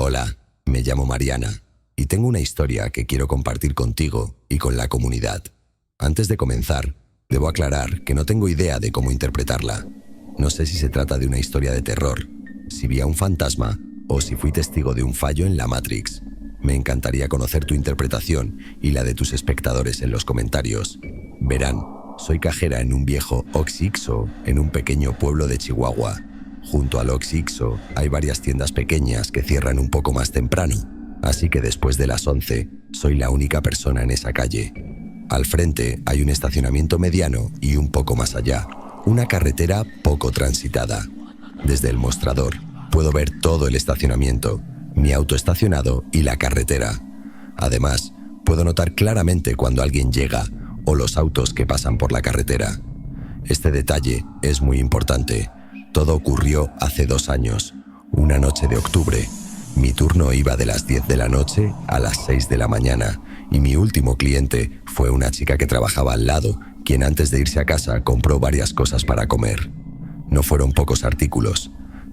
Hola, me llamo Mariana y tengo una historia que quiero compartir contigo y con la comunidad. Antes de comenzar, debo aclarar que no tengo idea de cómo interpretarla. No sé si se trata de una historia de terror, si vi a un fantasma o si fui testigo de un fallo en la Matrix. Me encantaría conocer tu interpretación y la de tus espectadores en los comentarios. Verán, soy cajera en un viejo Oxxo en un pequeño pueblo de Chihuahua. Junto al Oxxo hay varias tiendas pequeñas que cierran un poco más temprano, así que después de las 11 soy la única persona en esa calle. Al frente hay un estacionamiento mediano y un poco más allá, una carretera poco transitada. Desde el mostrador puedo ver todo el estacionamiento, mi auto estacionado y la carretera. Además, puedo notar claramente cuando alguien llega o los autos que pasan por la carretera. Este detalle es muy importante. Todo ocurrió hace 2 años, una noche de octubre. Mi turno iba de las 10 de la noche a las 6 de la mañana y mi último cliente fue una chica que trabajaba al lado, quien antes de irse a casa compró varias cosas para comer. No fueron pocos artículos.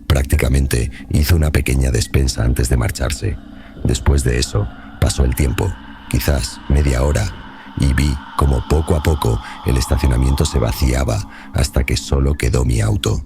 Prácticamente hizo una pequeña despensa antes de marcharse. Después de eso, pasó el tiempo, quizás media hora, y vi como poco a poco el estacionamiento se vaciaba hasta que solo quedó mi auto.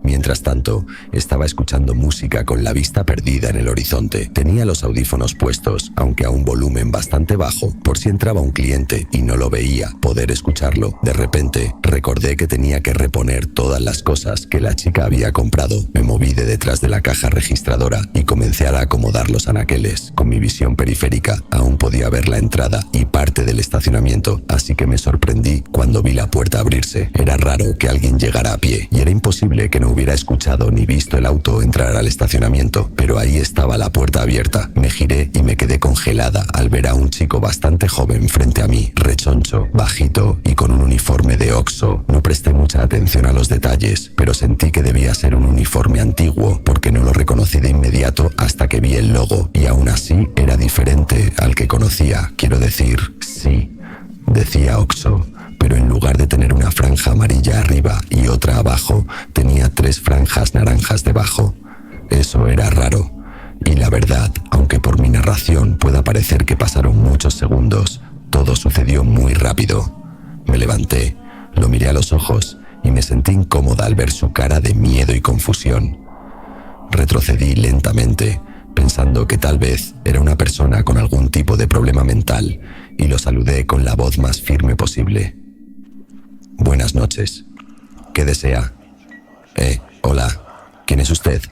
Mientras tanto, estaba escuchando música con la vista perdida en el horizonte. Tenía los audífonos puestos, aunque a un volumen bastante bajo, por si entraba un cliente y no lo veía poder escucharlo. De repente, recordé que tenía que reponer todas las cosas que la chica había comprado. Me moví de detrás de la caja registradora y comencé a acomodar los anaqueles. Con mi visión periférica, aún podía ver la entrada y parte del estacionamiento, así que me sorprendí cuando vi la puerta abrirse. Era raro que alguien llegara a pie y era imposible que no hubiera escuchado ni visto el auto entrar al estacionamiento, pero ahí estaba la puerta abierta. Me giré y me quedé congelada al ver a un chico bastante joven frente a mí, rechoncho, bajito y con un uniforme de Oxxo. No presté mucha atención a los detalles, pero sentí que debía ser un uniforme antiguo porque no lo reconocí de inmediato hasta que vi el logo y aún así era diferente al que conocía. Quiero decir, sí, decía Oxxo, pero en lugar de tener una franja amarilla arriba y otra abajo, tenía 3 franjas naranjas debajo. Eso era raro. Y la verdad, aunque por mi narración pueda parecer que pasaron muchos segundos, todo sucedió muy rápido. Me levanté, lo miré a los ojos y me sentí incómoda al ver su cara de miedo y confusión. Retrocedí lentamente, pensando que tal vez era una persona con algún tipo de problema mental, y lo saludé con la voz más firme posible. Buenas noches. ¿Qué desea? Hola. ¿Quién es usted?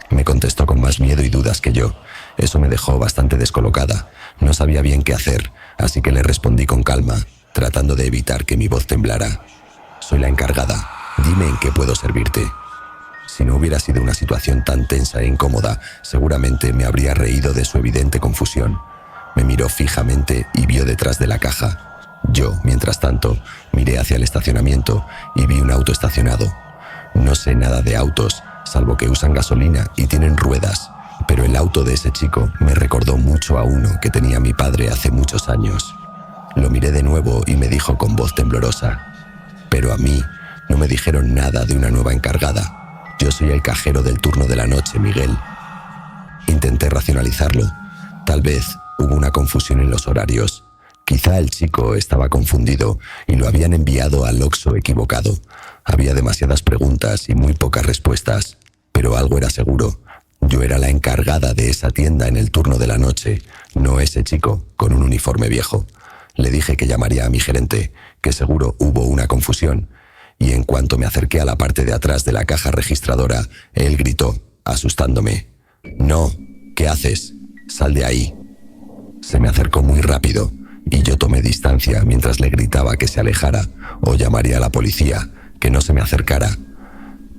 Me contestó con más miedo y dudas que yo. Eso me dejó bastante descolocada. No sabía bien qué hacer, así que le respondí con calma, tratando de evitar que mi voz temblara. Soy la encargada. Dime en qué puedo servirte. Si no hubiera sido una situación tan tensa e incómoda, seguramente me habría reído de su evidente confusión. Me miró fijamente y vio detrás de la caja. Yo, mientras tanto, miré hacia el estacionamiento y vi un auto estacionado. No sé nada de autos, salvo que usan gasolina y tienen ruedas, pero el auto de ese chico me recordó mucho a uno que tenía mi padre hace muchos años. Lo miré de nuevo y me dijo con voz temblorosa: pero a mí no me dijeron nada de una nueva encargada. Yo soy el cajero del turno de la noche, Miguel. Intenté racionalizarlo. Tal vez hubo una confusión en los horarios. Quizá el chico estaba confundido y lo habían enviado al Oxxo equivocado. Había demasiadas preguntas y muy pocas respuestas, pero algo era seguro. Yo era la encargada de esa tienda en el turno de la noche, no ese chico con un uniforme viejo. Le dije que llamaría a mi gerente, que seguro hubo una confusión, y en cuanto me acerqué a la parte de atrás de la caja registradora, él gritó, asustándome: «No, ¿qué haces? Sal de ahí». Se me acercó muy rápido y yo tomé distancia mientras le gritaba que se alejara o llamaría a la policía, que no se me acercara.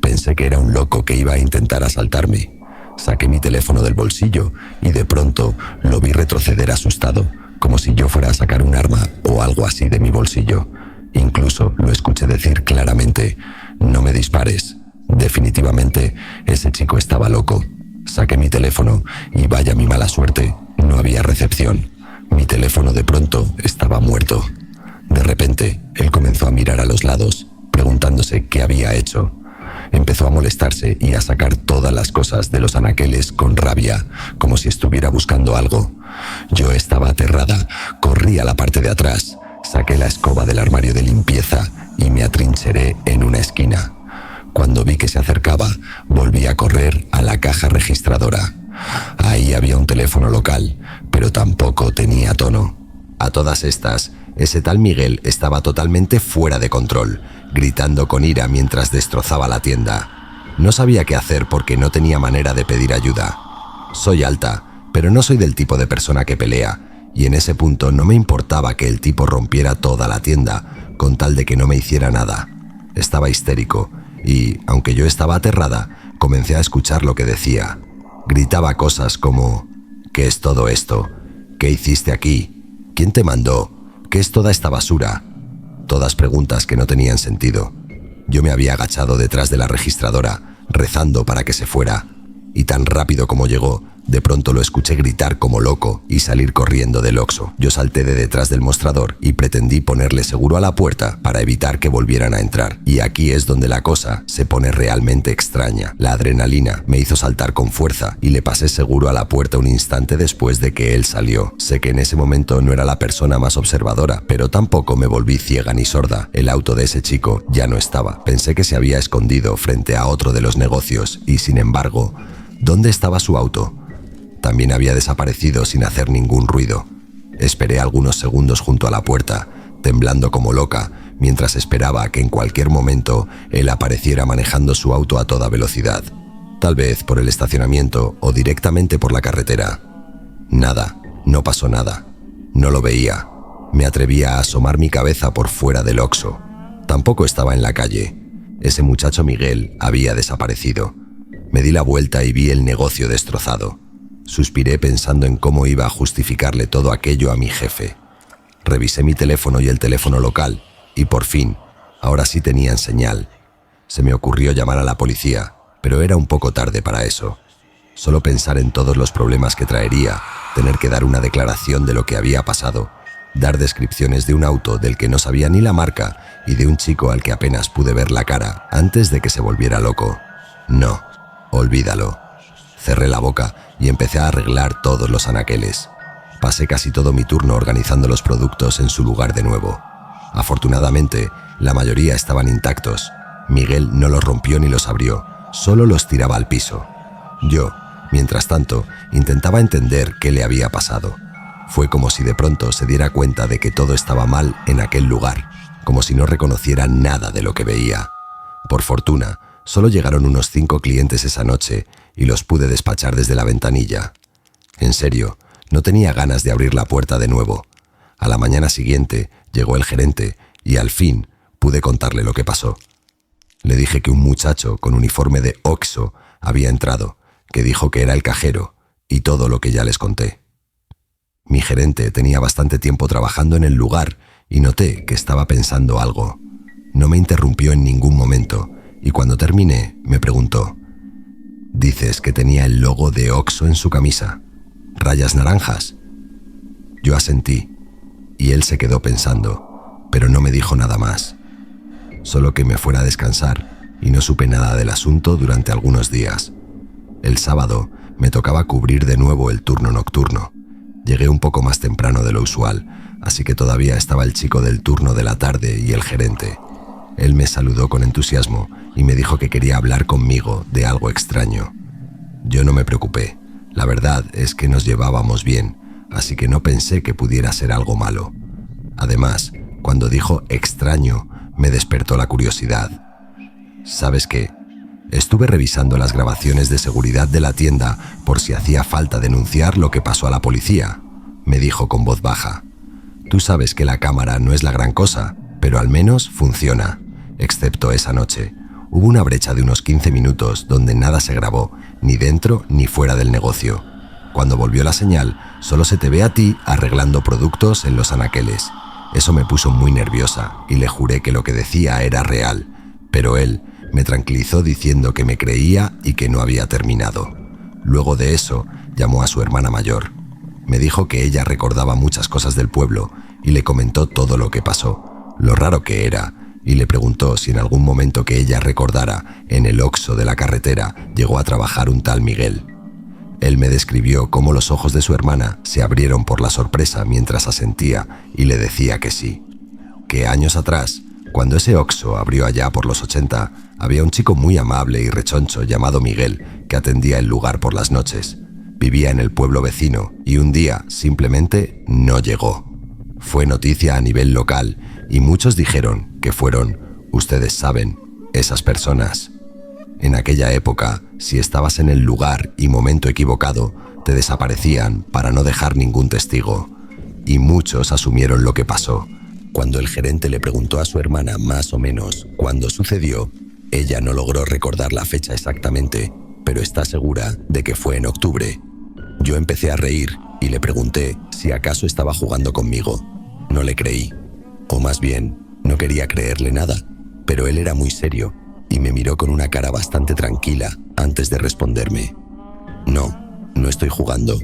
Pensé que era un loco que iba a intentar asaltarme. Saqué mi teléfono del bolsillo y de pronto lo vi retroceder asustado, como si yo fuera a sacar un arma o algo así de mi bolsillo. Incluso lo escuché decir claramente: «No me dispares». Definitivamente, ese chico estaba loco. Saqué mi teléfono y vaya mi mala suerte, no había recepción. Mi teléfono de pronto estaba muerto. De repente, él comenzó a mirar a los lados, preguntándose qué había hecho. Empezó a molestarse y a sacar todas las cosas de los anaqueles con rabia, como si estuviera buscando algo. Yo estaba aterrada, corrí a la parte de atrás, saqué la escoba del armario de limpieza y me atrincheré en una esquina. Cuando vi que se acercaba, volví a correr a la caja registradora. Ahí había un teléfono local, pero tampoco tenía tono. A todas estas, ese tal Miguel estaba totalmente fuera de control, gritando con ira mientras destrozaba la tienda. No sabía qué hacer porque no tenía manera de pedir ayuda. Soy alta, pero no soy del tipo de persona que pelea, y en ese punto no me importaba que el tipo rompiera toda la tienda, con tal de que no me hiciera nada. Estaba histérico, y, aunque yo estaba aterrada, comencé a escuchar lo que decía. Gritaba cosas como: ¿qué es todo esto? ¿Qué hiciste aquí? ¿Quién te mandó? ¿Qué es toda esta basura? Todas preguntas que no tenían sentido. Yo me había agachado detrás de la registradora, rezando para que se fuera, y tan rápido como llegó, de pronto lo escuché gritar como loco y salir corriendo del Oxxo. Yo salté de detrás del mostrador y pretendí ponerle seguro a la puerta para evitar que volvieran a entrar. Y aquí es donde la cosa se pone realmente extraña. La adrenalina me hizo saltar con fuerza y le pasé seguro a la puerta un instante después de que él salió. Sé que en ese momento no era la persona más observadora, pero tampoco me volví ciega ni sorda. El auto de ese chico ya no estaba. Pensé que se había escondido frente a otro de los negocios y, sin embargo, ¿dónde estaba su auto? También había desaparecido sin hacer ningún ruido. Esperé algunos segundos junto a la puerta, temblando como loca, mientras esperaba a que en cualquier momento él apareciera manejando su auto a toda velocidad. Tal vez por el estacionamiento o directamente por la carretera. Nada, no pasó nada. No lo veía. Me atrevía a asomar mi cabeza por fuera del Oxxo. Tampoco estaba en la calle. Ese muchacho Miguel había desaparecido. Me di la vuelta y vi el negocio destrozado. Suspiré pensando en cómo iba a justificarle todo aquello a mi jefe. Revisé mi teléfono y el teléfono local, y por fin, ahora sí tenían señal. Se me ocurrió llamar a la policía, pero era un poco tarde para eso. Solo pensar en todos los problemas que traería, tener que dar una declaración de lo que había pasado, dar descripciones de un auto del que no sabía ni la marca y de un chico al que apenas pude ver la cara antes de que se volviera loco. No, olvídalo. Cerré la boca y empecé a arreglar todos los anaqueles. Pasé casi todo mi turno organizando los productos en su lugar de nuevo. Afortunadamente, la mayoría estaban intactos. Miguel no los rompió ni los abrió, solo los tiraba al piso. Yo, mientras tanto, intentaba entender qué le había pasado. Fue como si de pronto se diera cuenta de que todo estaba mal en aquel lugar, como si no reconociera nada de lo que veía. Por fortuna, solo llegaron unos 5 clientes esa noche y los pude despachar desde la ventanilla. En serio, no tenía ganas de abrir la puerta de nuevo. A la mañana siguiente llegó el gerente y al fin pude contarle lo que pasó. Le dije que un muchacho con uniforme de Oxxo había entrado, que dijo que era el cajero y todo lo que ya les conté. Mi gerente tenía bastante tiempo trabajando en el lugar y noté que estaba pensando algo. No me interrumpió en ningún momento y cuando terminé me preguntó: «¿Dices que tenía el logo de Oxxo en su camisa? ¿Rayas naranjas?». Yo asentí y él se quedó pensando, pero no me dijo nada más. Solo que me fuera a descansar y no supe nada del asunto durante algunos días. El sábado me tocaba cubrir de nuevo el turno nocturno. Llegué un poco más temprano de lo usual, así que todavía estaba el chico del turno de la tarde y el gerente. Él me saludó con entusiasmo y me dijo que quería hablar conmigo de algo extraño. Yo no me preocupé. La verdad es que nos llevábamos bien, así que no pensé que pudiera ser algo malo. Además, cuando dijo extraño, me despertó la curiosidad. ¿Sabes qué? Estuve revisando las grabaciones de seguridad de la tienda por si hacía falta denunciar lo que pasó a la policía, me dijo con voz baja. Tú sabes que la cámara no es la gran cosa, pero al menos funciona. Excepto esa noche. Hubo una brecha de unos 15 minutos donde nada se grabó, ni dentro ni fuera del negocio. Cuando volvió la señal, solo se te ve a ti arreglando productos en los anaqueles. Eso me puso muy nerviosa y le juré que lo que decía era real, pero él me tranquilizó diciendo que me creía y que no había terminado. Luego de eso, llamó a su hermana mayor. Me dijo que ella recordaba muchas cosas del pueblo y le comentó todo lo que pasó, lo raro que era y le preguntó si en algún momento que ella recordara, en el Oxxo de la carretera, llegó a trabajar un tal Miguel. Él me describió cómo los ojos de su hermana se abrieron por la sorpresa mientras asentía y le decía que sí. Que años atrás, cuando ese Oxxo abrió allá por los 80, había un chico muy amable y rechoncho llamado Miguel que atendía el lugar por las noches. Vivía en el pueblo vecino y un día simplemente no llegó. Fue noticia a nivel local y muchos dijeron que fueron, ustedes saben, esas personas. En aquella época, si estabas en el lugar y momento equivocado, te desaparecían para no dejar ningún testigo. Y muchos asumieron lo que pasó. Cuando el gerente le preguntó a su hermana más o menos cuándo sucedió, ella no logró recordar la fecha exactamente, pero está segura de que fue en octubre. Yo empecé a reír y le pregunté si acaso estaba jugando conmigo. No le creí, o más bien, no quería creerle nada, pero él era muy serio y me miró con una cara bastante tranquila antes de responderme. No estoy jugando.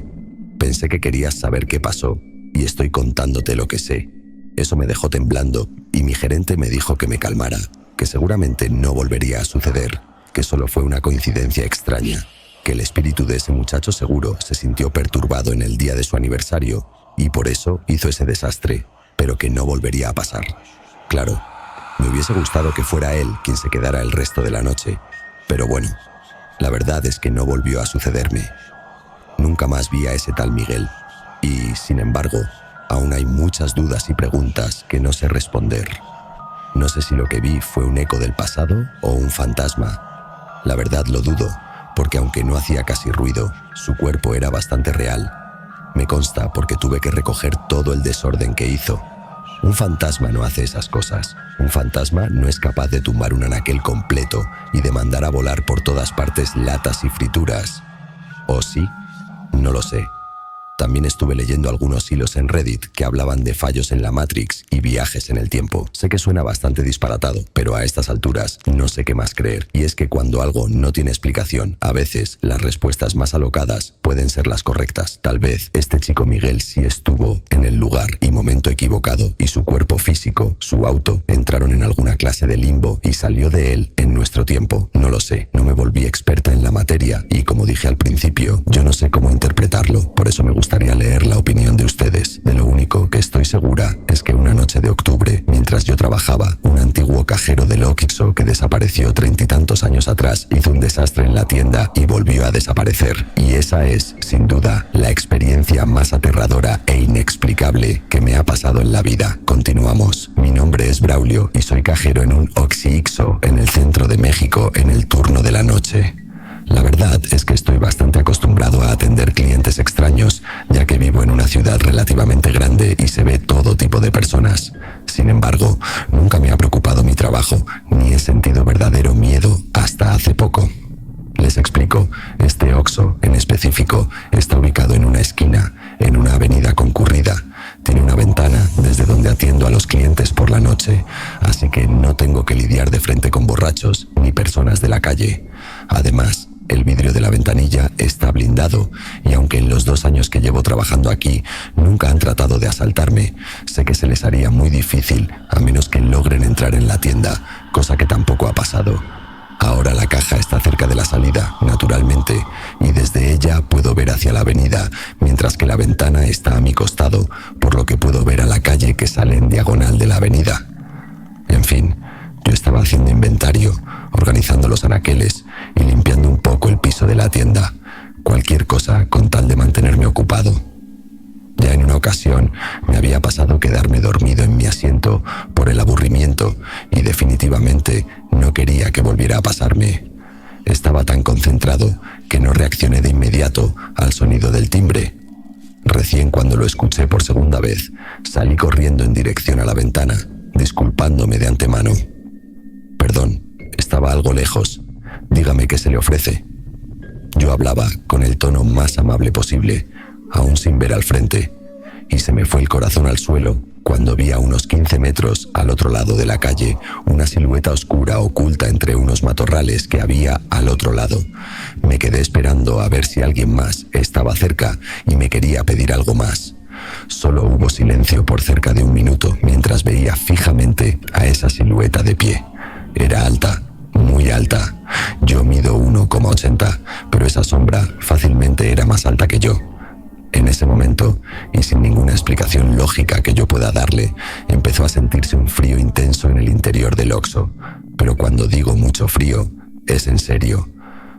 Pensé que querías saber qué pasó y estoy contándote lo que sé. Eso me dejó temblando y mi gerente me dijo que me calmara, que seguramente no volvería a suceder, que solo fue una coincidencia extraña, que el espíritu de ese muchacho seguro se sintió perturbado en el día de su aniversario y por eso hizo ese desastre, pero que no volvería a pasar. Claro, me hubiese gustado que fuera él quien se quedara el resto de la noche, pero bueno, la verdad es que no volvió a sucederme. Nunca más vi a ese tal Miguel y, sin embargo, aún hay muchas dudas y preguntas que no sé responder. No sé si lo que vi fue un eco del pasado o un fantasma. La verdad lo dudo, porque aunque no hacía casi ruido, su cuerpo era bastante real. Me consta porque tuve que recoger todo el desorden que hizo. Un fantasma no hace esas cosas. Un fantasma no es capaz de tumbar un anaquel completo y de mandar a volar por todas partes latas y frituras. ¿O sí? No lo sé. También estuve leyendo algunos hilos en Reddit que hablaban de fallos en la Matrix y viajes en el tiempo. Sé que suena bastante disparatado, pero a estas alturas no sé qué más creer. Y es que cuando algo no tiene explicación, a veces las respuestas más alocadas pueden ser las correctas. Tal vez este chico Miguel sí estuvo en el lugar y momento equivocado y su cuerpo físico, su auto, entraron en alguna clase de limbo y salió de él en nuestro tiempo. No lo sé, no me volví experta en la materia y como dije al principio, yo no sé cómo interpretarlo, por eso me gustaría leer la opinión de ustedes. De lo único que estoy segura es que una noche de octubre, mientras yo trabajaba, un antiguo cajero del Oxxo que desapareció 30 y tantos años atrás hizo un desastre en la tienda y volvió a desaparecer. Y esa es, sin duda, la experiencia más aterradora e inexplicable que me ha pasado en la vida. Continuamos. Mi nombre es Braulio y soy cajero en un Oxxo en el centro de México en el turno de la noche. La verdad es que estoy bastante acostumbrado a atender clientes extraños, ya que vivo en una ciudad relativamente grande y se ve todo tipo de personas. Sin embargo, nunca me ha preocupado mi trabajo, ni he sentido verdadero miedo hasta hace poco. Les explico, este Oxxo en específico está ubicado en una esquina, en una avenida concurrida. Tiene una ventana desde donde atiendo a los clientes por la noche, así que no tengo que lidiar de frente con borrachos ni personas de la calle. Además, el vidrio de la ventanilla está blindado y aunque en los 2 años que llevo trabajando aquí nunca han tratado de asaltarme, sé que se les haría muy difícil a menos que logren entrar en la tienda, cosa que tampoco ha pasado. Ahora la caja está cerca de la salida, naturalmente, y desde ella puedo ver hacia la avenida, mientras que la ventana está a mi costado, por lo que puedo ver a la calle que sale en diagonal de la avenida. En fin, yo estaba haciendo inventario, organizando los anaqueles y limpiando un poco el piso de la tienda. Cualquier cosa con tal de mantenerme ocupado. Ya en una ocasión me había pasado quedarme dormido en mi asiento por el aburrimiento y definitivamente no quería que volviera a pasarme. Estaba tan concentrado que no reaccioné de inmediato al sonido del timbre. Recién cuando lo escuché por segunda vez, salí corriendo en dirección a la ventana, disculpándome de antemano. Perdón, estaba algo lejos. Dígame qué se le ofrece. Yo hablaba con el tono más amable posible, aún sin ver al frente, y se me fue el corazón al suelo cuando vi a unos 15 metros al otro lado de la calle una silueta oscura oculta entre unos matorrales que había al otro lado. Me quedé esperando a ver si alguien más estaba cerca y me quería pedir algo más. Solo hubo silencio por cerca de 1 minuto mientras veía fijamente a esa silueta de pie. Era alta, muy alta. Yo mido 1,80, pero esa sombra fácilmente era más alta que yo. En ese momento, y sin ninguna explicación lógica que yo pueda darle, empezó a sentirse un frío intenso en el interior del Oxxo. Pero cuando digo mucho frío, es en serio.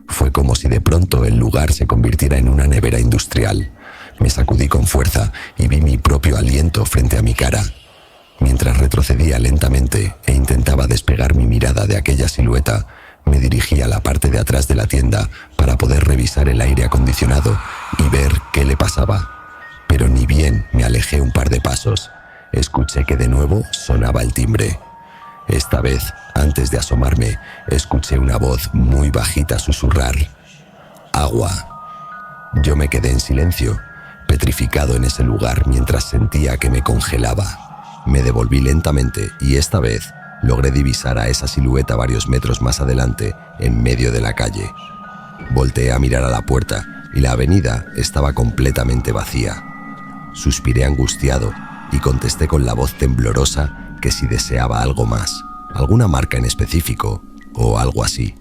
Fue como si de pronto el lugar se convirtiera en una nevera industrial. Me sacudí con fuerza y vi mi propio aliento frente a mi cara. Mientras retrocedía lentamente e intentaba despegar mi mirada de aquella silueta, me dirigí a la parte de atrás de la tienda para poder revisar el aire acondicionado y ver qué le pasaba. Pero ni bien me alejé un par de pasos, escuché que de nuevo sonaba el timbre. Esta vez, antes de asomarme, escuché una voz muy bajita susurrar: «Agua». Yo me quedé en silencio, petrificado en ese lugar mientras sentía que me congelaba. Me devolví lentamente y esta vez logré divisar a esa silueta varios metros más adelante, en medio de la calle. Volteé a mirar a la puerta y la avenida estaba completamente vacía. Suspiré angustiado y contesté con la voz temblorosa que si deseaba algo más, alguna marca en específico o algo así.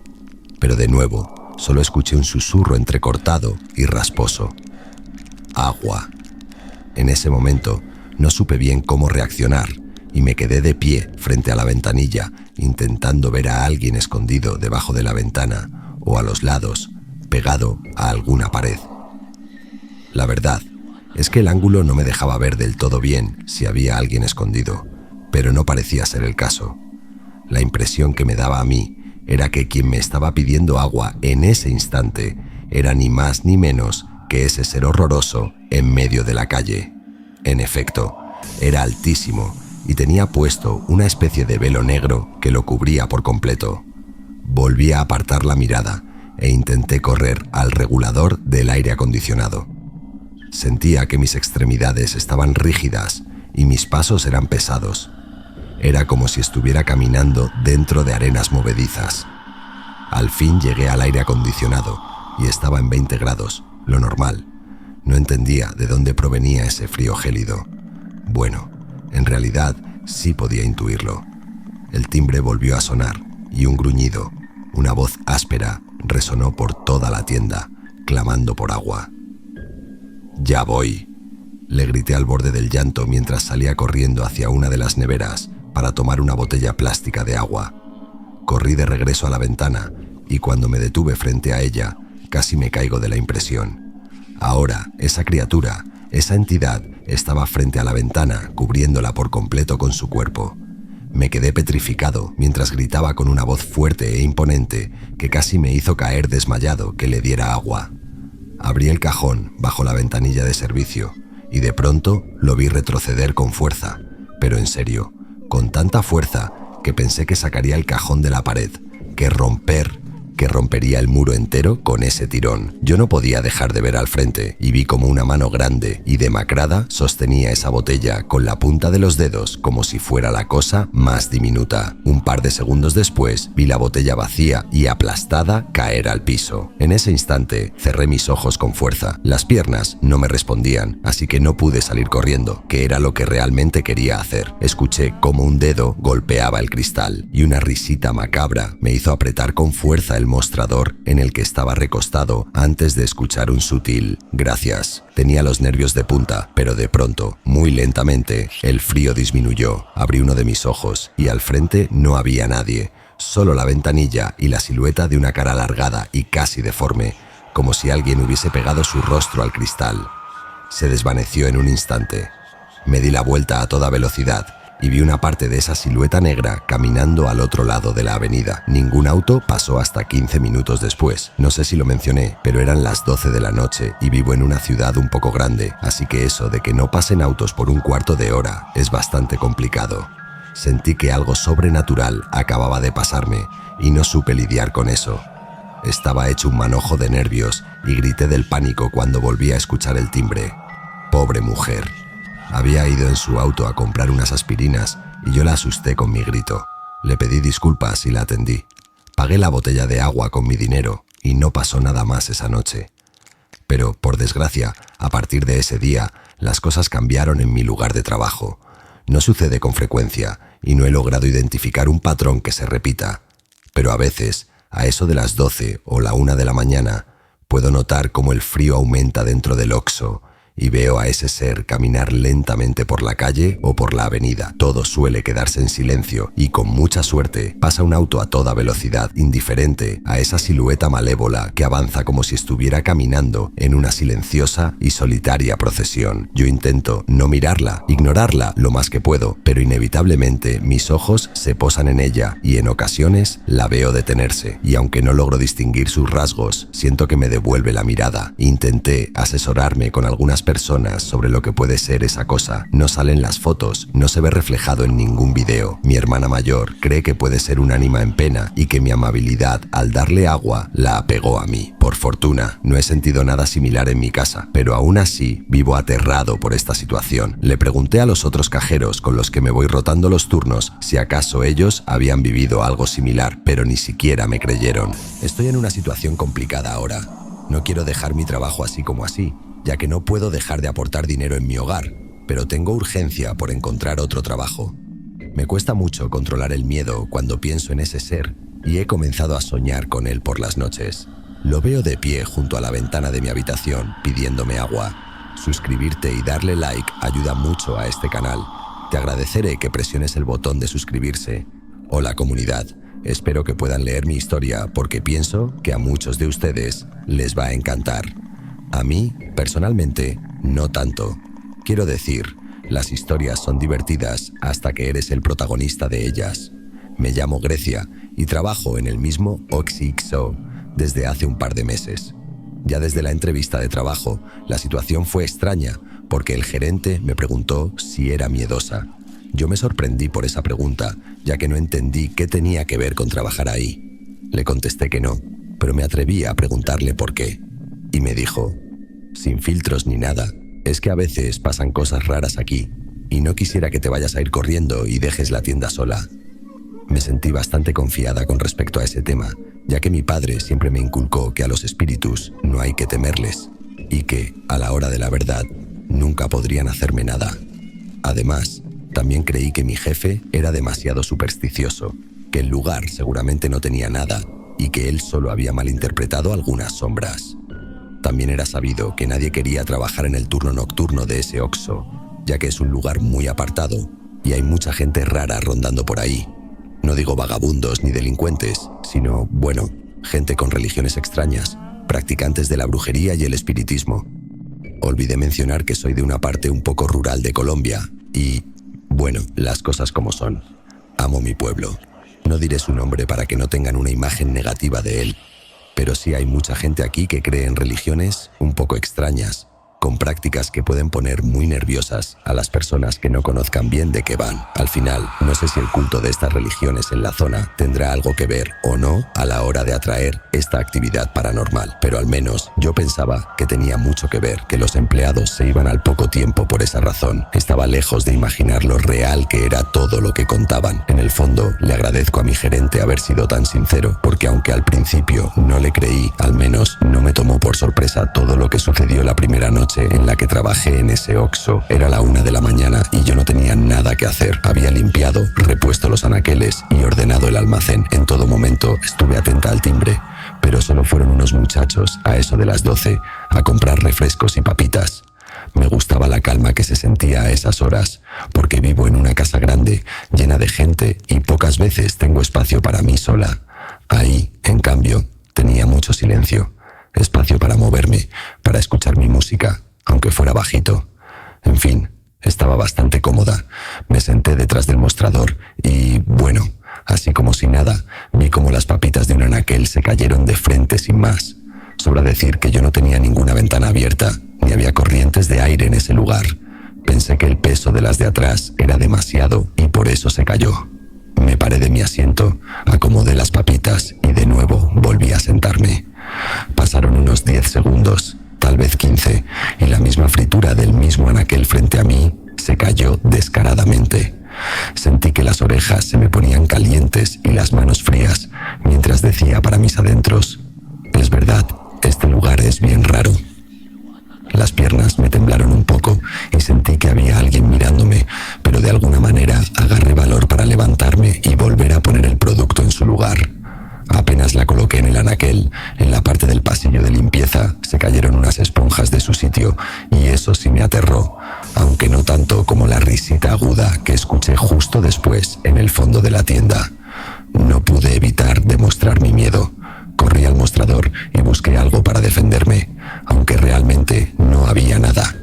Pero de nuevo, solo escuché un susurro entrecortado y rasposo: «Agua». En ese momento, no supe bien cómo reaccionar y me quedé de pie frente a la ventanilla, intentando ver a alguien escondido debajo de la ventana o a los lados, pegado a alguna pared. La verdad es que el ángulo no me dejaba ver del todo bien si había alguien escondido, pero no parecía ser el caso. La impresión que me daba a mí era que quien me estaba pidiendo agua en ese instante era ni más ni menos que ese ser horroroso en medio de la calle. En efecto, era altísimo y tenía puesto una especie de velo negro que lo cubría por completo. Volví a apartar la mirada e intenté correr al regulador del aire acondicionado. Sentía que mis extremidades estaban rígidas y mis pasos eran pesados. Era como si estuviera caminando dentro de arenas movedizas. Al fin llegué al aire acondicionado y estaba en 20 grados, lo normal. No entendía de dónde provenía ese frío gélido. Bueno, en realidad sí podía intuirlo. El timbre volvió a sonar y un gruñido, una voz áspera, resonó por toda la tienda, clamando por agua. «Ya voy», le grité al borde del llanto mientras salía corriendo hacia una de las neveras para tomar una botella plástica de agua. Corrí de regreso a la ventana y cuando me detuve frente a ella, casi me caigo de la impresión. Ahora, esa criatura, esa entidad, estaba frente a la ventana, cubriéndola por completo con su cuerpo. Me quedé petrificado mientras gritaba con una voz fuerte e imponente que casi me hizo caer desmayado que le diera agua. Abrí el cajón bajo la ventanilla de servicio y de pronto lo vi retroceder con fuerza, pero en serio, con tanta fuerza que pensé que sacaría el cajón de la pared, que rompería el muro entero con ese tirón. Yo no podía dejar de ver al frente y vi como una mano grande y demacrada sostenía esa botella con la punta de los dedos como si fuera la cosa más diminuta. Un par de segundos después vi la botella vacía y aplastada caer al piso. En ese instante cerré mis ojos con fuerza. Las piernas no me respondían, así que no pude salir corriendo, que era lo que realmente quería hacer. Escuché como un dedo golpeaba el cristal y una risita macabra me hizo apretar con fuerza el mostrador en el que estaba recostado antes de escuchar un sutil «gracias». Tenía los nervios de punta, pero de pronto, muy lentamente, el frío disminuyó. Abrí uno de mis ojos y al frente no había nadie, solo la ventanilla y la silueta de una cara alargada y casi deforme, como si alguien hubiese pegado su rostro al cristal. Se desvaneció en un instante. Me di la vuelta a toda velocidad y vi una parte de esa silueta negra caminando al otro lado de la avenida. Ningún auto pasó hasta 15 minutos después. No sé si lo mencioné, pero eran las 12 de la noche y vivo en una ciudad un poco grande, así que eso de que no pasen autos por un cuarto de hora es bastante complicado. Sentí que algo sobrenatural acababa de pasarme y no supe lidiar con eso. Estaba hecho un manojo de nervios y grité del pánico cuando volví a escuchar el timbre. Pobre mujer. Había ido en su auto a comprar unas aspirinas y yo la asusté con mi grito. Le pedí disculpas y la atendí. Pagué la botella de agua con mi dinero y no pasó nada más esa noche. Pero, por desgracia, a partir de ese día, las cosas cambiaron en mi lugar de trabajo. No sucede con frecuencia y no he logrado identificar un patrón que se repita. Pero a veces, a eso de las 12 o la 1 de la mañana, puedo notar cómo el frío aumenta dentro del Oxxo y veo a ese ser caminar lentamente por la calle o por la avenida. Todo suele quedarse en silencio y con mucha suerte pasa un auto a toda velocidad, indiferente a esa silueta malévola que avanza como si estuviera caminando en una silenciosa y solitaria procesión. Yo intento no mirarla, ignorarla lo más que puedo, pero inevitablemente mis ojos se posan en ella y en ocasiones la veo detenerse. Y aunque no logro distinguir sus rasgos, siento que me devuelve la mirada. Intenté asesorarme con algunas personas sobre lo que puede ser esa cosa. No salen las fotos, no se ve reflejado en ningún video. Mi hermana mayor cree que puede ser un ánima en pena y que mi amabilidad al darle agua la apegó a mí. Por fortuna, no he sentido nada similar en mi casa, pero aún así vivo aterrado por esta situación. Le pregunté a los otros cajeros con los que me voy rotando los turnos si acaso ellos habían vivido algo similar, pero ni siquiera me creyeron. Estoy en una situación complicada ahora. No quiero dejar mi trabajo así como así, ya que no puedo dejar de aportar dinero en mi hogar, pero tengo urgencia por encontrar otro trabajo. Me cuesta mucho controlar el miedo cuando pienso en ese ser y he comenzado a soñar con él por las noches. Lo veo de pie junto a la ventana de mi habitación pidiéndome agua. Suscribirte y darle like ayuda mucho a este canal. Te agradeceré que presiones el botón de suscribirse. Hola comunidad, espero que puedan leer mi historia porque pienso que a muchos de ustedes les va a encantar. A mí, personalmente, no tanto. Quiero decir, las historias son divertidas hasta que eres el protagonista de ellas. Me llamo Grecia y trabajo en el mismo OXXO desde hace un par de meses. Ya desde la entrevista de trabajo, la situación fue extraña porque el gerente me preguntó si era miedosa. Yo me sorprendí por esa pregunta, ya que no entendí qué tenía que ver con trabajar ahí. Le contesté que no, pero me atreví a preguntarle por qué. Y me dijo, sin filtros ni nada, es que a veces pasan cosas raras aquí y no quisiera que te vayas a ir corriendo y dejes la tienda sola. Me sentí bastante confiada con respecto a ese tema, ya que mi padre siempre me inculcó que a los espíritus no hay que temerles y que, a la hora de la verdad, nunca podrían hacerme nada. Además, también creí que mi jefe era demasiado supersticioso, que el lugar seguramente no tenía nada y que él solo había malinterpretado algunas sombras. También era sabido que nadie quería trabajar en el turno nocturno de ese Oxxo, ya que es un lugar muy apartado y hay mucha gente rara rondando por ahí. No digo vagabundos ni delincuentes, sino, bueno, gente con religiones extrañas, practicantes de la brujería y el espiritismo. Olvidé mencionar que soy de una parte un poco rural de Colombia y, bueno, las cosas como son. Amo mi pueblo. No diré su nombre para que no tengan una imagen negativa de él. Pero sí hay mucha gente aquí que cree en religiones un poco extrañas, con prácticas que pueden poner muy nerviosas a las personas que no conozcan bien de qué van. Al final, no sé si el culto de estas religiones en la zona tendrá algo que ver o no a la hora de atraer esta actividad paranormal, pero al menos yo pensaba que tenía mucho que ver, que los empleados se iban al poco tiempo por esa razón. Estaba lejos de imaginar lo real que era todo lo que contaban. En el fondo, le agradezco a mi gerente haber sido tan sincero, porque aunque al principio no le creí, al menos no me tomó por sorpresa todo lo que sucedió la primera noche en la que trabajé en ese Oxxo. Era la 1 de la mañana y yo no tenía nada que hacer. Había limpiado, repuesto los anaqueles y ordenado el almacén. En todo momento estuve atenta al timbre, pero solo fueron unos muchachos a eso de las 12 a comprar refrescos y papitas. Me gustaba la calma que se sentía a esas horas, porque vivo en una casa grande, llena de gente y pocas veces tengo espacio para mí sola. Ahí, en cambio, tenía mucho silencio. Espacio para moverme, para escuchar mi música, aunque fuera bajito. En fin, estaba bastante cómoda. Me senté detrás del mostrador y, bueno, así como si nada, vi como las papitas de un anaquel se cayeron de frente sin más. Sobra decir que yo no tenía ninguna ventana abierta, ni había corrientes de aire en ese lugar. Pensé que el peso de las de atrás era demasiado y por eso se cayó. Me paré de mi asiento, acomodé las papitas y de nuevo volví a sentarme. Pasaron unos 10 segundos, tal vez 15, y la misma fritura del mismo anaquel frente a mí se cayó descaradamente. Sentí que las orejas se me ponían calientes y las manos frías, mientras decía para mis adentros: es verdad, este lugar es bien raro. Las piernas me temblaron un poco y me aterró, aunque no tanto como la risita aguda que escuché justo después en el fondo de la tienda. No pude evitar demostrar mi miedo. Corrí al mostrador y busqué algo para defenderme, aunque realmente no había nada.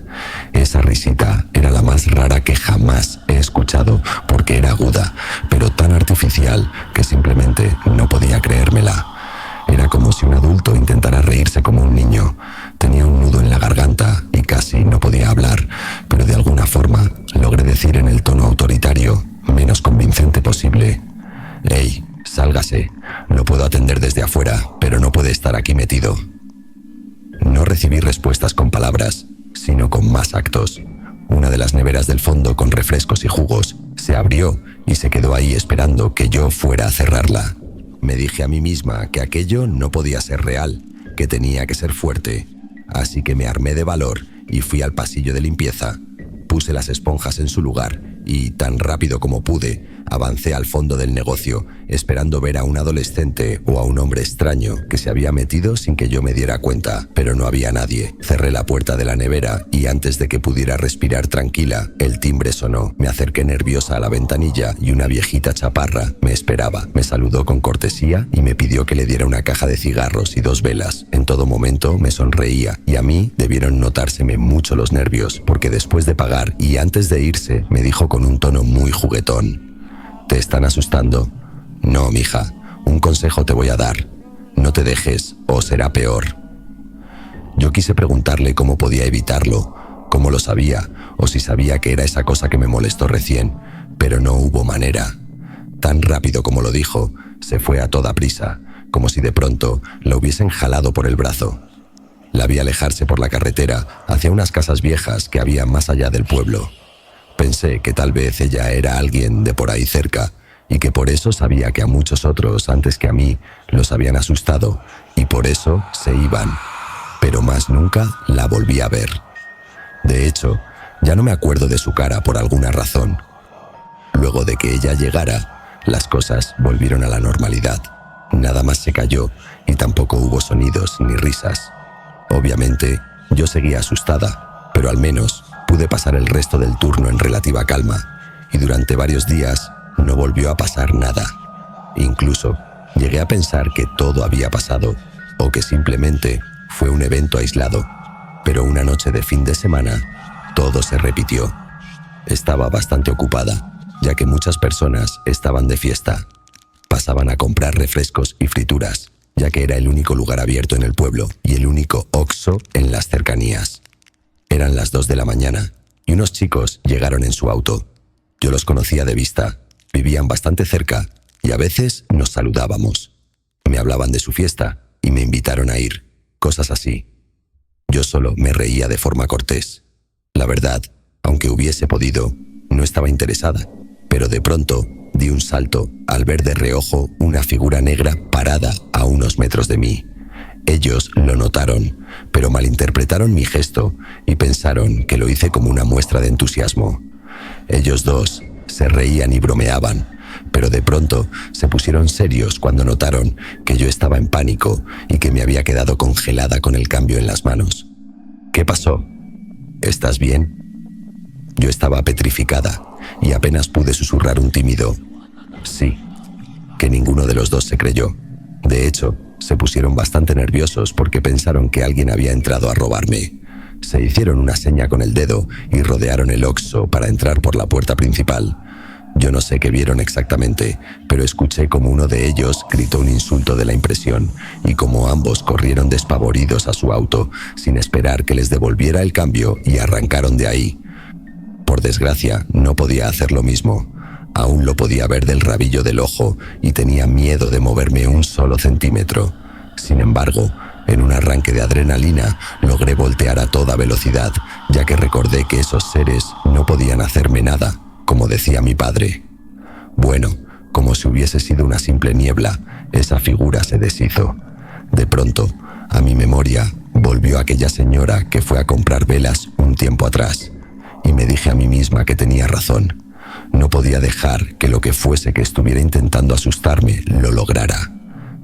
Esa risita era la más rara que jamás he escuchado porque era aguda, pero tan artificial que simplemente no podía creérmela. Era como si un adulto intentara reírse como un niño. Tenía un nudo en la garganta y casi no podía hablar, pero de alguna forma logré decir en el tono autoritario, menos convincente posible: «Hey, sálgase. Lo puedo atender desde afuera, pero no puede estar aquí metido». No recibí respuestas con palabras, sino con más actos. Una de las neveras del fondo con refrescos y jugos se abrió y se quedó ahí esperando que yo fuera a cerrarla. Me dije a mí misma que aquello no podía ser real, que tenía que ser fuerte. Así que me armé de valor y fui al pasillo de limpieza. Puse las esponjas en su lugar y, tan rápido como pude, avancé al fondo del negocio, esperando ver a un adolescente o a un hombre extraño que se había metido sin que yo me diera cuenta, pero no había nadie. Cerré la puerta de la nevera y antes de que pudiera respirar tranquila, el timbre sonó. Me acerqué nerviosa a la ventanilla y una viejita chaparra me esperaba. Me saludó con cortesía y me pidió que le diera una caja de cigarros y 2 velas. En todo momento me sonreía y a mí debieron notárseme mucho los nervios, porque después de pagar y antes de irse me dijo con un tono muy juguetón: «¿Te están asustando?». «No, mija, un consejo te voy a dar. No te dejes o será peor». Yo quise preguntarle cómo podía evitarlo, cómo lo sabía o si sabía que era esa cosa que me molestó recién, pero no hubo manera. Tan rápido como lo dijo, se fue a toda prisa, como si de pronto la hubiesen jalado por el brazo. La vi alejarse por la carretera hacia unas casas viejas que había más allá del pueblo. Pensé que tal vez ella era alguien de por ahí cerca y que por eso sabía que a muchos otros antes que a mí los habían asustado y por eso se iban. Pero más nunca la volví a ver. De hecho, ya no me acuerdo de su cara por alguna razón. Luego de que ella llegara, las cosas volvieron a la normalidad. Nada más se cayó y tampoco hubo sonidos ni risas. Obviamente, yo seguía asustada, pero al menos pude pasar el resto del turno en relativa calma, y durante varios días no volvió a pasar nada. Incluso llegué a pensar que todo había pasado, o que simplemente fue un evento aislado, pero una noche de fin de semana, todo se repitió. Estaba bastante ocupada, ya que muchas personas estaban de fiesta. Pasaban a comprar refrescos y frituras, ya que era el único lugar abierto en el pueblo y el único Oxxo en las cercanías. Eran las 2 de la mañana y unos chicos llegaron en su auto. Yo los conocía de vista, vivían bastante cerca y a veces nos saludábamos. Me hablaban de su fiesta y me invitaron a ir, cosas así. Yo solo me reía de forma cortés. La verdad, aunque hubiese podido, no estaba interesada, pero de pronto di un salto al ver de reojo una figura negra parada a unos metros de mí. Ellos lo notaron, pero malinterpretaron mi gesto y pensaron que lo hice como una muestra de entusiasmo. Ellos dos se reían y bromeaban, pero de pronto se pusieron serios cuando notaron que yo estaba en pánico y que me había quedado congelada con el cambio en las manos. «¿Qué pasó? ¿Estás bien?». Yo estaba petrificada y apenas pude susurrar un tímido «sí», que ninguno de los dos se creyó. De hecho, se pusieron bastante nerviosos porque pensaron que alguien había entrado a robarme. Se hicieron una seña con el dedo y rodearon el Oxxo para entrar por la puerta principal. Yo no sé qué vieron exactamente, pero escuché como uno de ellos gritó un insulto de la impresión y como ambos corrieron despavoridos a su auto sin esperar que les devolviera el cambio y arrancaron de ahí. Por desgracia, no podía hacer lo mismo. Aún lo podía ver del rabillo del ojo y tenía miedo de moverme un solo centímetro. Sin embargo, en un arranque de adrenalina, logré voltear a toda velocidad, ya que recordé que esos seres no podían hacerme nada, como decía mi padre. Bueno, como si hubiese sido una simple niebla, esa figura se deshizo. De pronto, a mi memoria, volvió aquella señora que fue a comprar velas un tiempo atrás, y me dije a mí misma que tenía razón. No podía dejar que lo que fuese que estuviera intentando asustarme lo lograra.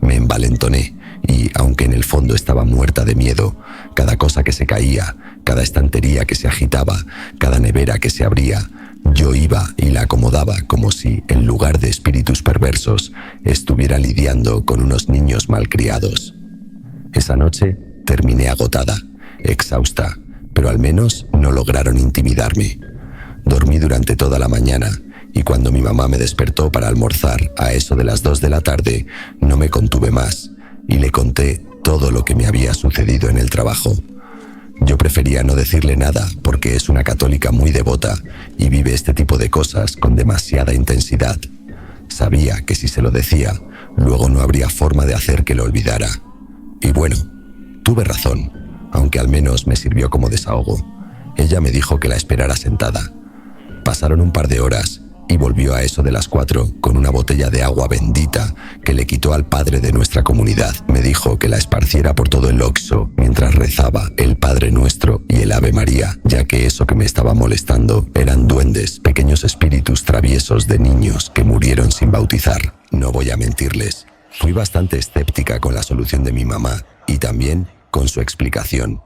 Me envalentoné y, aunque en el fondo estaba muerta de miedo, cada cosa que se caía, Cada estantería que se agitaba, cada nevera que se abría, yo iba y la acomodaba como si, en lugar de espíritus perversos, estuviera lidiando con unos niños malcriados. Esa noche terminé agotada, exhausta, pero al menos no lograron intimidarme. Dormí durante toda la mañana y cuando mi mamá me despertó para almorzar a eso de las 2 de la tarde, no me contuve más y le conté todo lo que me había sucedido en el trabajo. Yo prefería no decirle nada porque es una católica muy devota y vive este tipo de cosas con demasiada intensidad. Sabía que si se lo decía, luego no habría forma de hacer que lo olvidara. Y bueno, tuve razón, aunque al menos me sirvió como desahogo. Ella me dijo que la esperara sentada. Pasaron un par de horas y volvió a eso de las 4 con una botella de agua bendita que le quitó al padre de nuestra comunidad. Me dijo que la esparciera por todo el Oxxo mientras rezaba el Padre Nuestro y el Ave María, ya que eso que me estaba molestando eran duendes, pequeños espíritus traviesos de niños que murieron sin bautizar. No voy a mentirles, fui bastante escéptica con la solución de mi mamá y también con su explicación.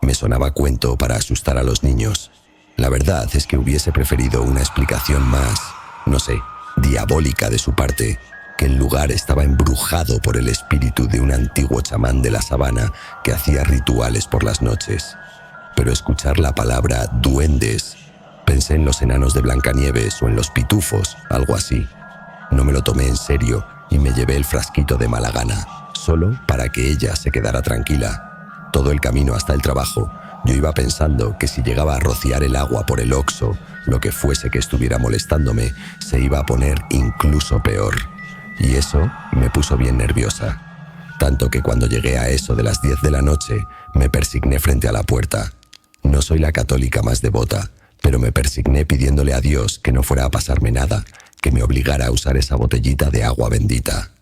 Me sonaba cuento para asustar a los niños. La verdad es que hubiese preferido una explicación más, no sé, diabólica de su parte, que el lugar estaba embrujado por el espíritu de un antiguo chamán de la sabana que hacía rituales por las noches. Pero escuchar la palabra duendes, pensé en los enanos de Blancanieves o en los pitufos, algo así. No me lo tomé en serio y me llevé el frasquito de mala gana, solo para que ella se quedara tranquila. Todo el camino hasta el trabajo, yo iba pensando que si llegaba a rociar el agua por el Oxxo, lo que fuese que estuviera molestándome, se iba a poner incluso peor. Y eso me puso bien nerviosa. Tanto que cuando llegué a eso de las 10 de la noche, me persigné frente a la puerta. No soy la católica más devota, pero me persigné pidiéndole a Dios que no fuera a pasarme nada, que me obligara a usar esa botellita de agua bendita.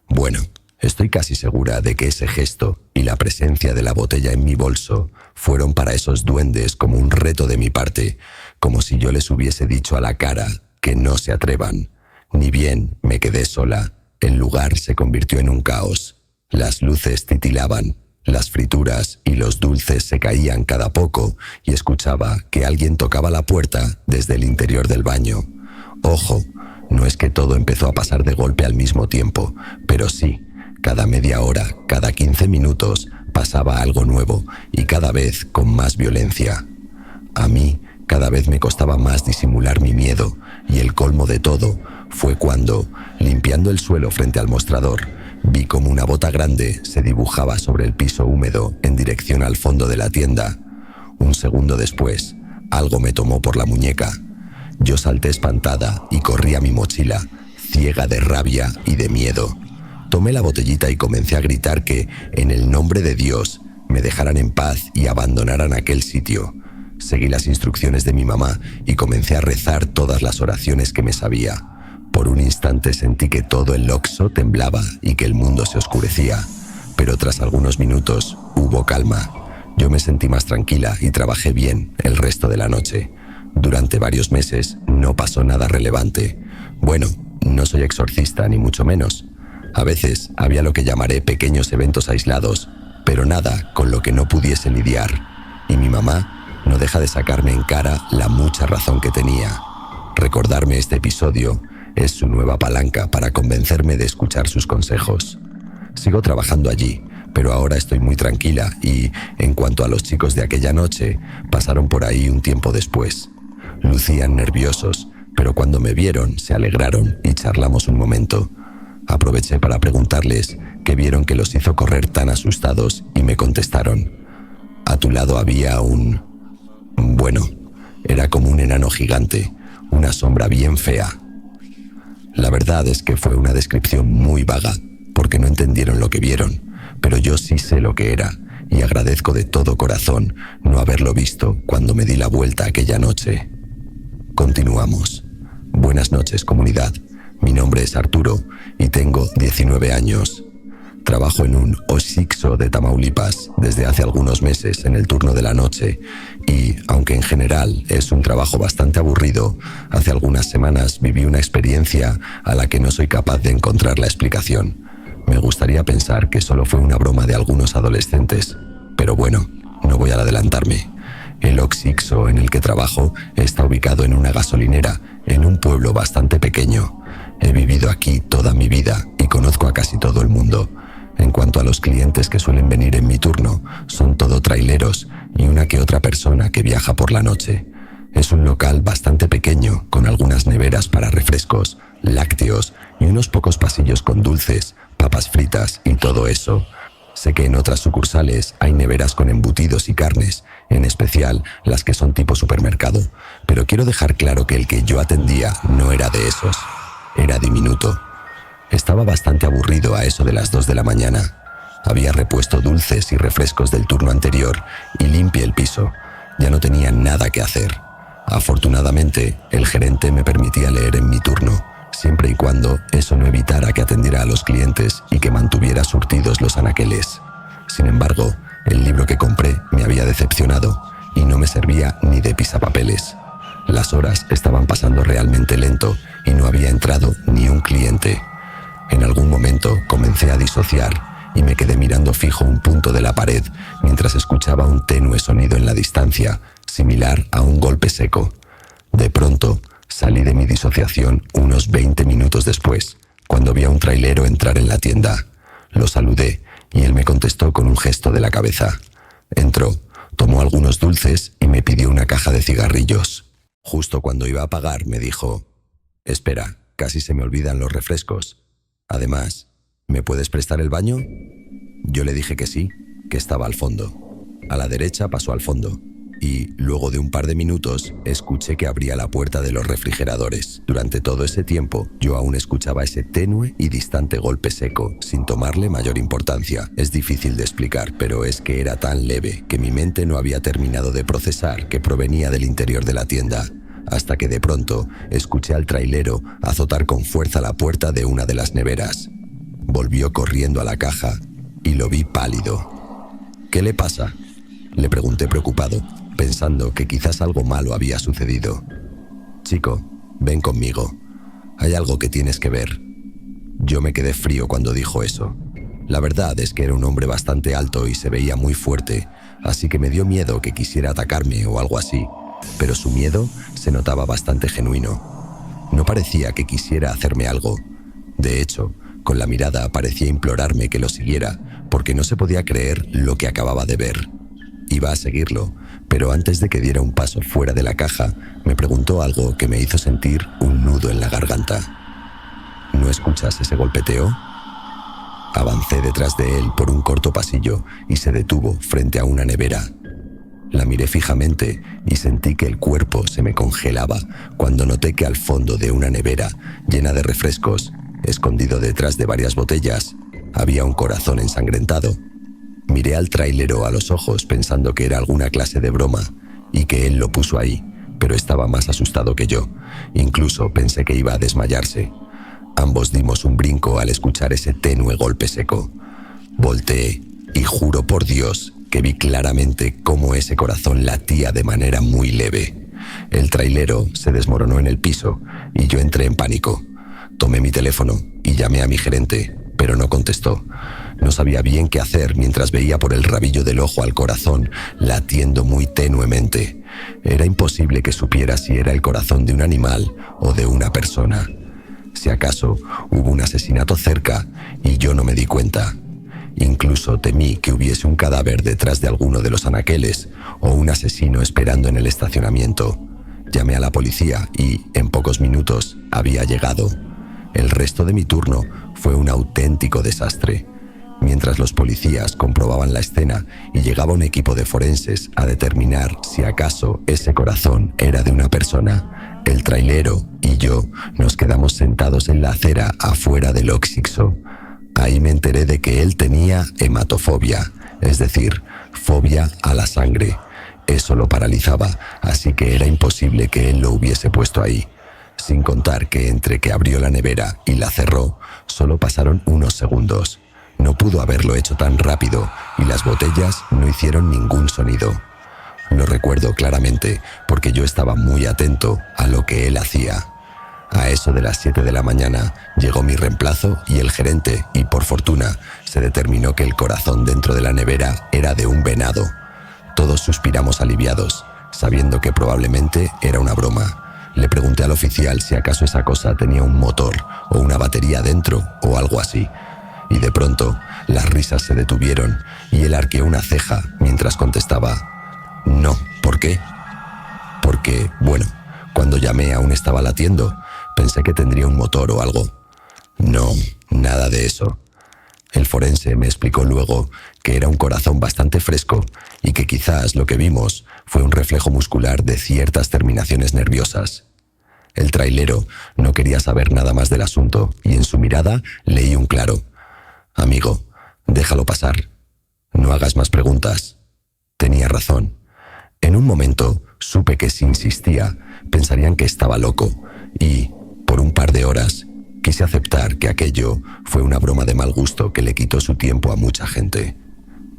Bueno, estoy casi segura de que ese gesto y la presencia de la botella en mi bolso fueron para esos duendes como un reto de mi parte, como si yo les hubiese dicho a la cara que no se atrevan. Ni bien me quedé sola, el lugar se convirtió en un caos. Las luces titilaban, las frituras y los dulces se caían cada poco y escuchaba que alguien tocaba la puerta desde el interior del baño. Ojo, no es que todo empezó a pasar de golpe al mismo tiempo, pero sí, cada media hora, cada 15 minutos, pasaba algo nuevo y cada vez con más violencia. A mí, cada vez me costaba más disimular mi miedo y el colmo de todo fue cuando, limpiando el suelo frente al mostrador, vi como una bota grande se dibujaba sobre el piso húmedo en dirección al fondo de la tienda. Un segundo después, algo me tomó por la muñeca. Yo salté espantada y corrí a mi mochila, ciega de rabia y de miedo. Tomé la botellita y comencé a gritar que, en el nombre de Dios, me dejaran en paz y abandonaran aquel sitio. Seguí las instrucciones de mi mamá y comencé a rezar todas las oraciones que me sabía. Por un instante sentí que todo el Oxxo temblaba y que el mundo se oscurecía, pero tras algunos minutos hubo calma. Yo me sentí más tranquila y trabajé bien el resto de la noche. Durante varios meses no pasó nada relevante. Bueno, no soy exorcista ni mucho menos. A veces había lo que llamaré pequeños eventos aislados, pero nada con lo que no pudiese lidiar. Y mi mamá no deja de sacarme en cara la mucha razón que tenía. Recordarme este episodio es su nueva palanca para convencerme de escuchar sus consejos. Sigo trabajando allí, pero ahora estoy muy tranquila y, en cuanto a los chicos de aquella noche, pasaron por ahí un tiempo después. Lucían nerviosos, pero cuando me vieron se alegraron y charlamos un momento. Aproveché para preguntarles qué vieron que los hizo correr tan asustados y me contestaron: a tu lado había un... Bueno, era como un enano gigante, una sombra bien fea. La verdad es que fue una descripción muy vaga, porque no entendieron lo que vieron, pero yo sí sé lo que era, y agradezco de todo corazón no haberlo visto cuando me di la vuelta aquella noche. Continuamos. Buenas noches, comunidad. Mi nombre es Arturo y tengo 19 años. Trabajo en un Oxxo de Tamaulipas desde hace algunos meses en el turno de la noche y, aunque en general es un trabajo bastante aburrido, hace algunas semanas viví una experiencia a la que no soy capaz de encontrar la explicación. Me gustaría pensar que solo fue una broma de algunos adolescentes, pero bueno, no voy a adelantarme. El Oxixo en el que trabajo está ubicado en una gasolinera, en un pueblo bastante pequeño. He vivido aquí toda mi vida y conozco a casi todo el mundo. En cuanto a los clientes que suelen venir en mi turno, son todo traileros y una que otra persona que viaja por la noche. Es un local bastante pequeño, con algunas neveras para refrescos, lácteos y unos pocos pasillos con dulces, papas fritas y todo eso. Sé que en otras sucursales hay neveras con embutidos y carnes, en especial las que son tipo supermercado, pero quiero dejar claro que el que yo atendía no era de esos. Era diminuto. Estaba bastante aburrido a eso de las 2 de la mañana. Había repuesto dulces y refrescos del turno anterior y limpié el piso. Ya no tenía nada que hacer. Afortunadamente, el gerente me permitía leer en mi turno, siempre y cuando eso no evitara que atendiera a los clientes y que mantuviera surtidos los anaqueles. Sin embargo, el libro que compré me había decepcionado y no me servía ni de pisapapeles. Las horas estaban pasando realmente lento y no había entrado ni un cliente. En algún momento comencé a disociar y me quedé mirando fijo un punto de la pared mientras escuchaba un tenue sonido en la distancia, similar a un golpe seco. De pronto, salí de mi disociación unos 20 minutos después, cuando vi a un trailero entrar en la tienda. Lo saludé y él me contestó con un gesto de la cabeza. Entró, tomó algunos dulces y me pidió una caja de cigarrillos. Justo cuando iba a pagar me dijo: «Espera, casi se me olvidan los refrescos. Además, ¿me puedes prestar el baño?». Yo le dije que sí, que estaba al fondo. A la derecha pasó al fondo y, luego de un par de minutos, escuché que abría la puerta de los refrigeradores. Durante todo ese tiempo, yo aún escuchaba ese tenue y distante golpe seco, sin tomarle mayor importancia. Es difícil de explicar, pero es que era tan leve que mi mente no había terminado de procesar que provenía del interior de la tienda, hasta que de pronto escuché al trailero azotar con fuerza la puerta de una de las neveras. Volvió corriendo a la caja y lo vi pálido. «¿Qué le pasa?», le pregunté preocupado, pensando que quizás algo malo había sucedido. «Chico, ven conmigo. Hay algo que tienes que ver». Yo me quedé frío cuando dijo eso. La verdad es que era un hombre bastante alto y se veía muy fuerte, así que me dio miedo que quisiera atacarme o algo así, pero su miedo se notaba bastante genuino. No parecía que quisiera hacerme algo. De hecho, con la mirada parecía implorarme que lo siguiera, porque no se podía creer lo que acababa de ver. Iba a seguirlo, pero antes de que diera un paso fuera de la caja, me preguntó algo que me hizo sentir un nudo en la garganta. «¿No escuchas ese golpeteo?». Avancé detrás de él por un corto pasillo y se detuvo frente a una nevera. La miré fijamente y sentí que el cuerpo se me congelaba cuando noté que al fondo de una nevera llena de refrescos, escondido detrás de varias botellas, había un corazón ensangrentado. Miré al trailero a los ojos pensando que era alguna clase de broma y que él lo puso ahí, pero estaba más asustado que yo. Incluso pensé que iba a desmayarse. Ambos dimos un brinco al escuchar ese tenue golpe seco. Volteé y juro por Dios que vi claramente cómo ese corazón latía de manera muy leve. El trailero se desmoronó en el piso y yo entré en pánico. Tomé mi teléfono y llamé a mi gerente, pero no contestó. No sabía bien qué hacer mientras veía por el rabillo del ojo al corazón latiendo muy tenuemente. Era imposible que supiera si era el corazón de un animal o de una persona. Si acaso hubo un asesinato cerca y yo no me di cuenta. Incluso temí que hubiese un cadáver detrás de alguno de los anaqueles o un asesino esperando en el estacionamiento. Llamé a la policía y, en pocos minutos, había llegado. El resto de mi turno fue un auténtico desastre. Mientras los policías comprobaban la escena y llegaba un equipo de forenses a determinar si acaso ese corazón era de una persona, el trailero y yo nos quedamos sentados en la acera afuera del Oxixo. Ahí me enteré de que él tenía hematofobia, es decir, fobia a la sangre. Eso lo paralizaba, así que era imposible que él lo hubiese puesto ahí. Sin contar que entre que abrió la nevera y la cerró, solo pasaron unos segundos. No pudo haberlo hecho tan rápido y las botellas no hicieron ningún sonido. Lo recuerdo claramente porque yo estaba muy atento a lo que él hacía. A eso de las 7 de la mañana llegó mi reemplazo y el gerente y, por fortuna, se determinó que el corazón dentro de la nevera era de un venado. Todos suspiramos aliviados, sabiendo que probablemente era una broma. Le pregunté al oficial si acaso esa cosa tenía un motor o una batería dentro o algo así. Y de pronto, las risas se detuvieron y él arqueó una ceja mientras contestaba: no, ¿por qué? Porque, bueno, cuando llamé aún estaba latiendo. Pensé que tendría un motor o algo. No, nada de eso. El forense me explicó luego que era un corazón bastante fresco y que quizás lo que vimos fue un reflejo muscular de ciertas terminaciones nerviosas. El trailero no quería saber nada más del asunto y en su mirada leí un claro: amigo, déjalo pasar. No hagas más preguntas. Tenía razón. En un momento supe que si insistía pensarían que estaba loco y, por un par de horas, quise aceptar que aquello fue una broma de mal gusto que le quitó su tiempo a mucha gente.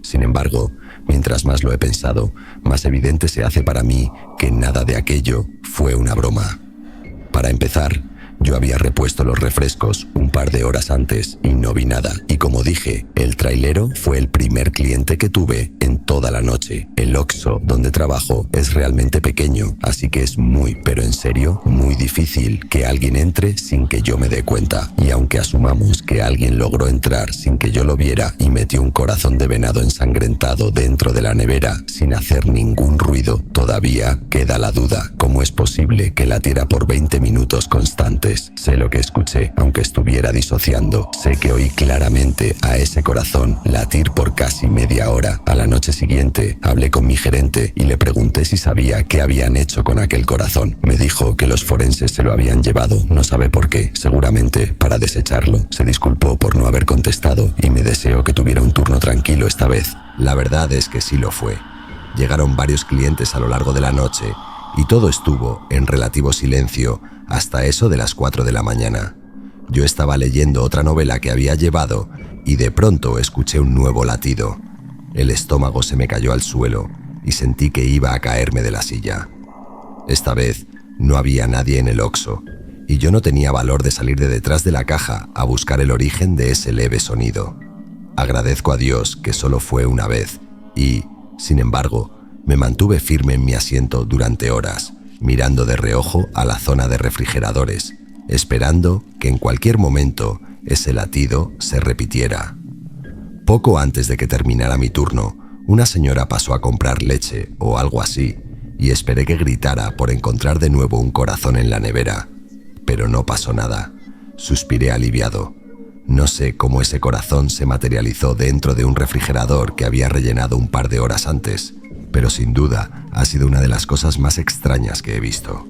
Sin embargo, mientras más lo he pensado, más evidente se hace para mí que nada de aquello fue una broma. Para empezar, yo había repuesto los refrescos un par de horas antes y no vi nada. Y como dije, el trailero fue el primer cliente que tuve en toda la noche. El Oxxo donde trabajo es realmente pequeño, así que es muy, pero en serio, muy difícil que alguien entre sin que yo me dé cuenta. Y aunque asumamos que alguien logró entrar sin que yo lo viera y metió un corazón de venado ensangrentado dentro de la nevera sin hacer ningún ruido, todavía queda la duda. ¿Cómo es posible que latiera por 20 minutos constantes? Sé lo que escuché, aunque estuviera disociando. Sé que oí claramente a ese corazón latir por casi media hora. A la noche siguiente hablé con mi gerente y le pregunté si sabía qué habían hecho con aquel corazón. Me dijo que los forenses se lo habían llevado, no sabe por qué, seguramente para desecharlo. Se disculpó por no haber contestado y me deseó que tuviera un turno tranquilo esta vez. La verdad es que sí lo fue. Llegaron varios clientes a lo largo de la noche y todo estuvo en relativo silencio hasta eso de las 4 de la mañana. Yo estaba leyendo otra novela que había llevado y de pronto escuché un nuevo latido. El estómago se me cayó al suelo y sentí que iba a caerme de la silla. Esta vez no había nadie en el Oxxo y yo no tenía valor de salir de detrás de la caja a buscar el origen de ese leve sonido. Agradezco a Dios que solo fue una vez y, sin embargo, me mantuve firme en mi asiento durante horas, mirando de reojo a la zona de refrigeradores, esperando que en cualquier momento ese latido se repitiera. Poco antes de que terminara mi turno, una señora pasó a comprar leche o algo así, y esperé que gritara por encontrar de nuevo un corazón en la nevera. Pero no pasó nada. Suspiré aliviado. No sé cómo ese corazón se materializó dentro de un refrigerador que había rellenado un par de horas antes, pero sin duda ha sido una de las cosas más extrañas que he visto.